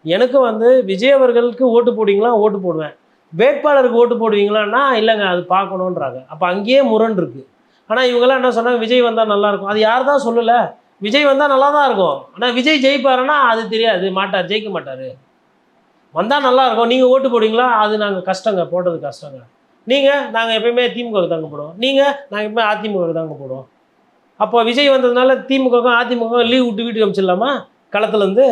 எனக்கு வந்து விஜய் அவர்களுக்கு ஓட்டு போடுவீங்களா? ஓட்டு போடுவேன். வேட்பாளருக்கு ஓட்டு போடுவீங்களான்னா, இல்லைங்க அது பார்க்கணுன்றாங்க. அப்போ அங்கேயே முரண் இருக்குது. ஆனால் இவங்கெல்லாம் என்ன சொன்னாங்க, விஜய் வந்தால் நல்லாயிருக்கும். அது யார் தான் சொல்லலை? விஜய் வந்தால் நல்லா தான் இருக்கும். ஆனால் விஜய் ஜெயிப்பாருன்னா அது தெரியாது, மாட்டார், ஜெயிக்க மாட்டார். வந்தால் நல்லாயிருக்கும். நீங்கள் ஓட்டு போடுவீங்களா? அது நாங்கள் கஷ்டங்க, போடுறது கஷ்டங்க. நீங்கள் நாங்கள் எப்பயுமே திமுகவுக்கு தாங்க போடுவோம். நீங்கள் நாங்கள் எப்பவுமே அதிமுகவுக்கு தாங்க போடுவோம். அப்போ விஜய் வந்ததுனால திமுகவுக்கும் அதிமுகவும் லீவ் விட்டு வீட்டுக்கு அனுப்பிச்சிடலாமா களத்துலேருந்து?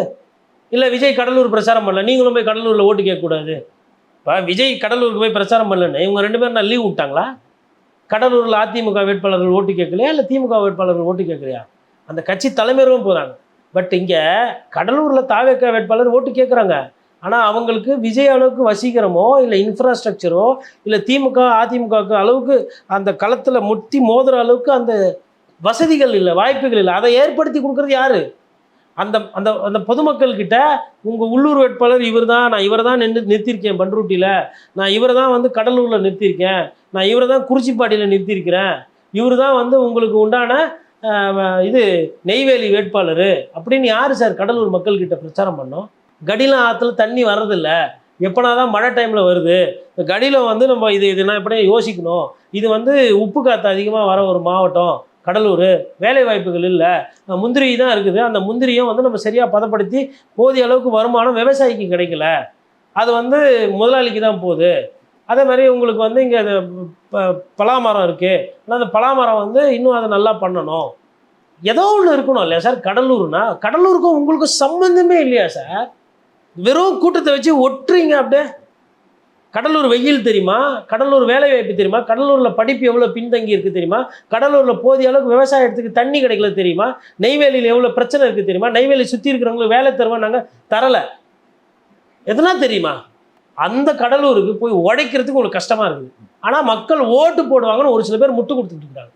இல்லை விஜய் கடலூர் பிரச்சாரம் பண்ணல, நீங்களும் போய் கடலூரில் ஓட்டு கேட்கக்கூடாது. இப்போ விஜய் கடலூருக்கு போய் பிரச்சாரம் பண்ணலன்னு இவங்க 2 பேரும் நான் லீவ் விட்டாங்களா? கடலூரில் அதிமுக வேட்பாளர்கள் ஓட்டு கேட்கலையா, இல்லை திமுக வேட்பாளர்கள் ஓட்டு கேட்கலையா? அந்த கட்சி தலைமையிலும் போகிறாங்க. பட் இங்கே கடலூரில் தாவேக வேட்பாளர் ஓட்டு கேட்குறாங்க. ஆனால் அவங்களுக்கு விஜய் அளவுக்கு வசீகரமோ இல்லை இன்ஃப்ராஸ்ட்ரக்சரோ இல்லை திமுக அதிமுகவுக்கு அளவுக்கு அந்த களத்தில் முட்டி மோதுற அளவுக்கு அந்த வசதிகள் இல்லை, வாய்ப்புகள் இல்லை. அதை ஏற்படுத்தி கொடுக்குறது யார்? அந்த அந்த அந்த பொதுமக்கள்கிட்ட உங்கள் உள்ளூர் வேட்பாளர் இவர் தான், நான் இவரை தான் நிறுத்தியிருக்கேன் பண்ருட்டியில், நான் இவரை தான் வந்து கடலூரில் நிறுத்தியிருக்கேன், நான் இவரை தான் குறிச்சிப்பாடியில் நிறுத்தியிருக்கிறேன், இவர் தான் வந்து உங்களுக்கு உண்டான இது நெய்வேலி வேட்பாளர் அப்படின்னு யார் சார் கடலூர் மக்கள்கிட்ட பிரச்சாரம் பண்ணோம்? கடிலம் ஆற்றுல தண்ணி வர்றதில்ல, எப்போனா தான் மழை டைமில் வருது. இந்த கடிலம் வந்து நம்ம இது நான் எப்படியே யோசிக்கணும். இது வந்து உப்பு காற்று அதிகமாக வர ஒரு மாவட்டம் கடலூர், வேலை வாய்ப்புகள் இல்லை, முந்திரி தான் இருக்குது. அந்த முந்திரியும் வந்து நம்ம சரியாக பதப்படுத்தி போதிய அளவுக்கு வருமானம் விவசாயிக்கு கிடைக்கல, அது வந்து முதலாளிக்கு தான் போகுது. அதே மாதிரி உங்களுக்கு வந்து இங்கே அது பலாமரம் இருக்குது, ஆனால் அந்த பலாமரம் வந்து இன்னும் அதை நல்லா பண்ணணும். ஏதோ ஒன்று இருக்கணும் இல்லையா சார்? கடலூர்னா கடலூருக்கும் உங்களுக்கும் சம்மந்தமே இல்லையா சார்? வெறும் கூட்டத்தை வச்சு ஒட்டுறீங்க அப்படியே. கடலூர் வெயில் தெரியுமா? கடலூர் வேலை வாய்ப்பு தெரியுமா? கடலூரில் படிப்பு எவ்வளோ பின்தங்கி இருக்குது தெரியுமா? கடலூரில் போதிய அளவுக்கு விவசாயத்துக்கு தண்ணி கிடைக்கல தெரியுமா? நெய்வேலியில் எவ்வளோ பிரச்சனை இருக்குது தெரியுமா? நெய்வேலி சுற்றி இருக்கிறவங்களுக்கு வேலை தருவோம் நாங்கள் தரலை, எதுனா தெரியுமா? அந்த கடலூருக்கு போய் உடைக்கிறதுக்கு உங்களுக்கு கஷ்டமாக இருக்குது. ஆனால் மக்கள் ஓட்டு போடுவாங்கன்னு ஒரு சில பேர் முட்டு கொடுத்துட்டு இருக்காங்க.